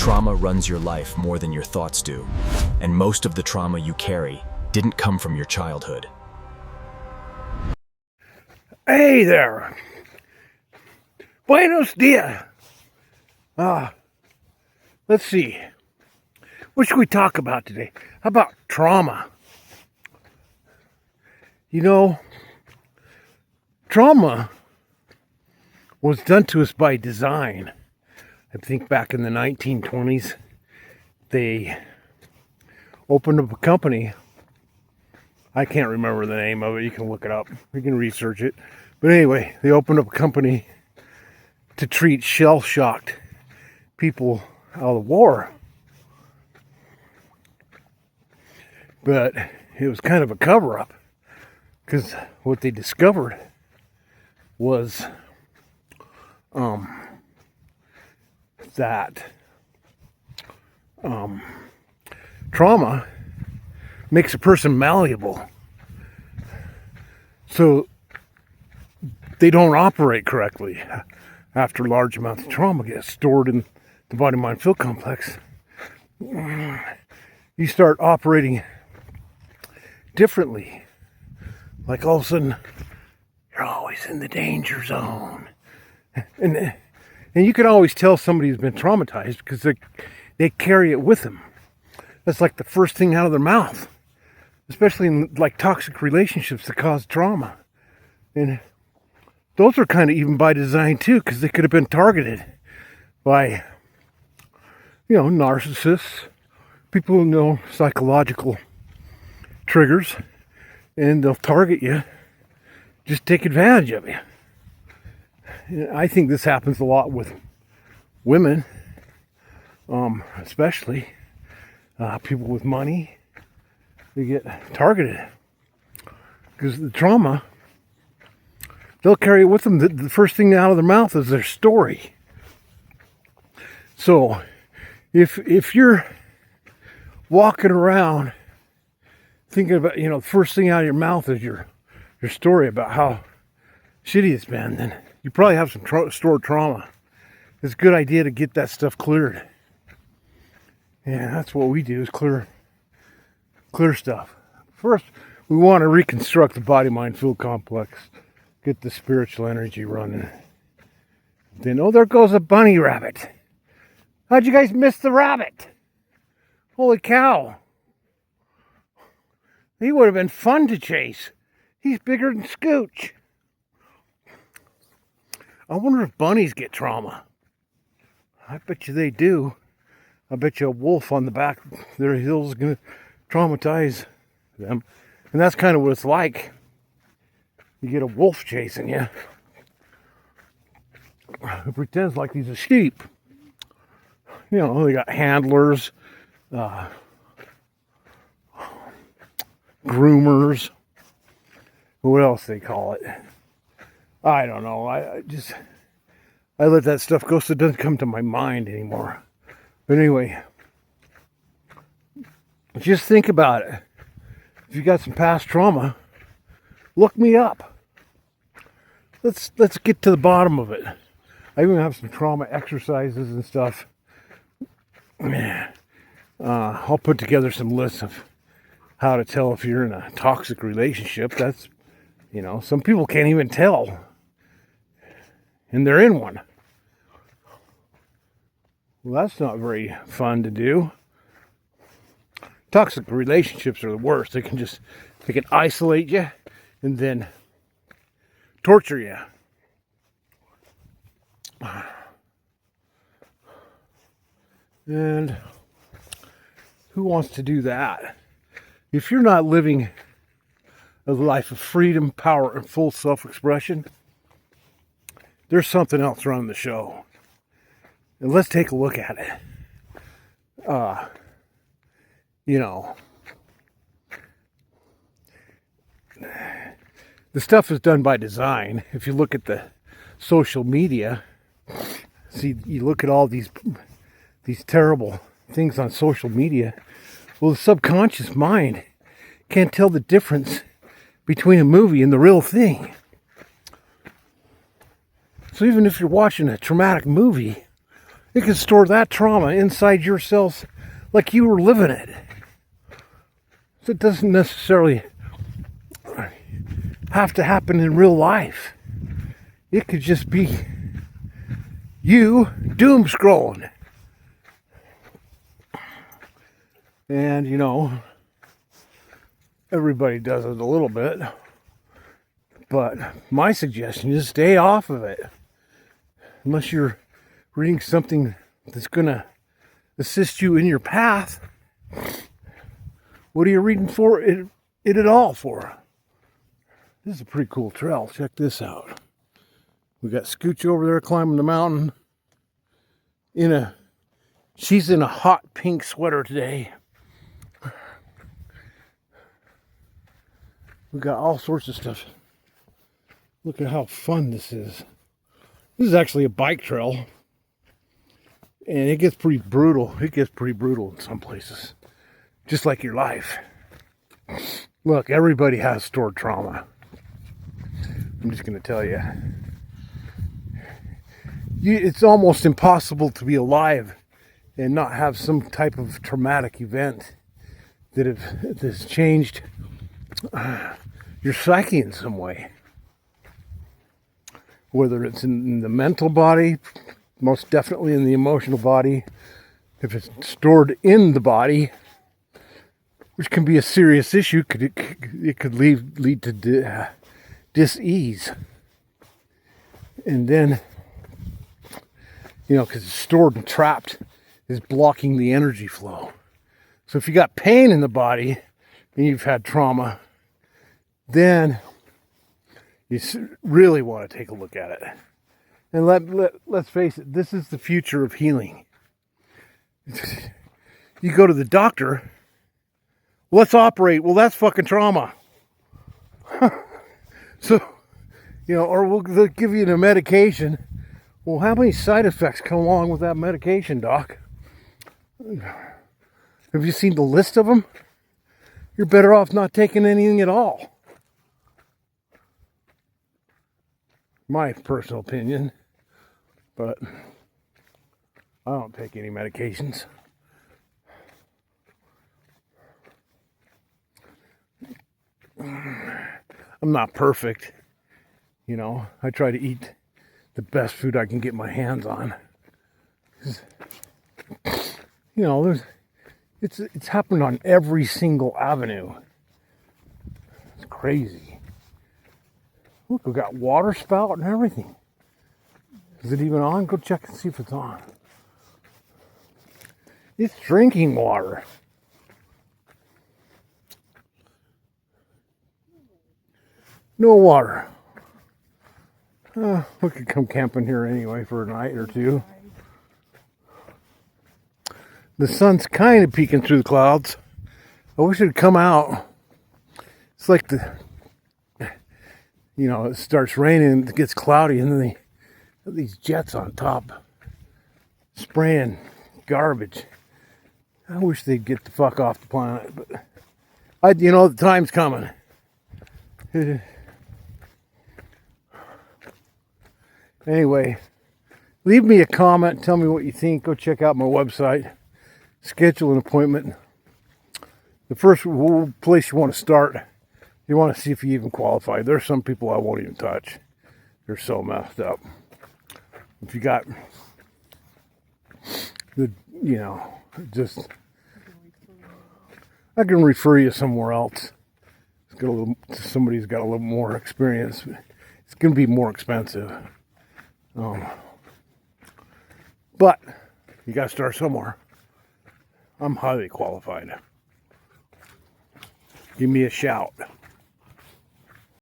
Trauma runs your life more than your thoughts do, and most of the trauma you carry didn't come from your childhood. Hey there. Buenos dias. Let's see. What should we talk about today? How about trauma? You know, trauma was done to us by design. I think back in the 1920s, they opened up a company. I can't remember the name of it. You can look it up. You can research it. But anyway, they opened up a company to treat shell-shocked people out of the war. But it was kind of a cover-up, because what they discovered was that trauma makes a person malleable, so they don't operate correctly after large amounts of trauma get stored in the body-mind field complex. You start operating differently. Like all of a sudden, you're always in the danger zone. And you can always tell somebody who's been traumatized because they carry it with them. That's like the first thing out of their mouth, especially in like toxic relationships that cause trauma. And those are kind of even by design too, because they could have been targeted by, narcissists, people who know psychological triggers, and they'll target you, just take advantage of you. I think this happens a lot with women, especially people with money. They get targeted because the trauma, they'll carry it with them. The first thing out of their mouth is their story. So if you're walking around thinking about, the first thing out of your mouth is your story about how shitty it's been, then you probably have some stored trauma. It's a good idea to get that stuff cleared. And that's what we do, is clear stuff. First, we want to reconstruct the body-mind field complex, get the spiritual energy running. Then, there goes a bunny rabbit. How'd you guys miss the rabbit? Holy cow. He would have been fun to chase. He's bigger than Scooch. I wonder if bunnies get trauma. I bet you they do. I bet you a wolf on the back of their heels is going to traumatize them. And that's kind of what it's like. You get a wolf chasing you, who pretends like he's a sheep. They got handlers, groomers, what else they call it. I don't know. I let that stuff go, so it doesn't come to my mind anymore. But anyway, just think about it. If you got some past trauma, look me up. Let's get to the bottom of it. I even have some trauma exercises and stuff. I'll put together some lists of how to tell if you're in a toxic relationship. That's, some people can't even tell, and they're in one. Well, that's not very fun to do. Toxic relationships are the worst. They can isolate you and then torture you. And who wants to do that? If you're not living a life of freedom, power, and full self-expression, there's something else running the show. And let's take a look at it. The stuff is done by design. If you look at the social media, you look at all these terrible things on social media. Well, the subconscious mind can't tell the difference between a movie and the real thing. So even if you're watching a traumatic movie It can store that trauma inside your cells like you were living it. So it doesn't necessarily have to happen in real life. It could just be you doom scrolling. And you know, everybody does it a little bit. But my suggestion is stay off of it. Unless you're reading something that's going to assist you in your path. What are you reading for it at all for? This is a pretty cool trail. Check this out. We got Scooch over there climbing the mountain. She's in a hot pink sweater today. We got all sorts of stuff. Look at how fun this is. This is actually a bike trail. And it gets pretty brutal. It gets pretty brutal in some places. Just like your life. Look, everybody has stored trauma. I'm just going to tell you. It's almost impossible to be alive and not have some type of traumatic event that has changed your psyche in some way. Whether it's in the mental body, most definitely in the emotional body. If it's stored in the body, which can be a serious issue, it could lead to dis-ease. And then, you know, because it's stored and trapped, is blocking the energy flow. So if you got pain in the body and you've had trauma, then you really want to take a look at it. And let's face it, this is the future of healing. You go to the doctor, let's operate. Well, that's fucking trauma. So, you know, or they'll give you a medication. Well, how many side effects come along with that medication, doc? Have you seen the list of them? You're better off not taking anything at all. My personal opinion. But I don't take any medications. I'm not perfect. You know, I try to eat the best food I can get my hands on. You know, it's happened on every single avenue. It's crazy. Look, we got water spout and everything. Is it even on? Go check and see if it's on. It's drinking water. No water. We could come camping here anyway for a night or two. The sun's kind of peeking through the clouds. I wish it'd come out. It's like it starts raining, it gets cloudy, and then these jets on top spraying garbage. I wish they'd get the fuck off the planet, but the time's coming. Anyway, leave me a comment, tell me what you think. Go check out my website, schedule an appointment. The first place you want to start, you want to see if you even qualify. There's some people I won't even touch. They're so messed up. If you got I can refer you somewhere else. Somebody who's got a little more experience. It's going to be more expensive. But you got to start somewhere. I'm highly qualified. Give me a shout.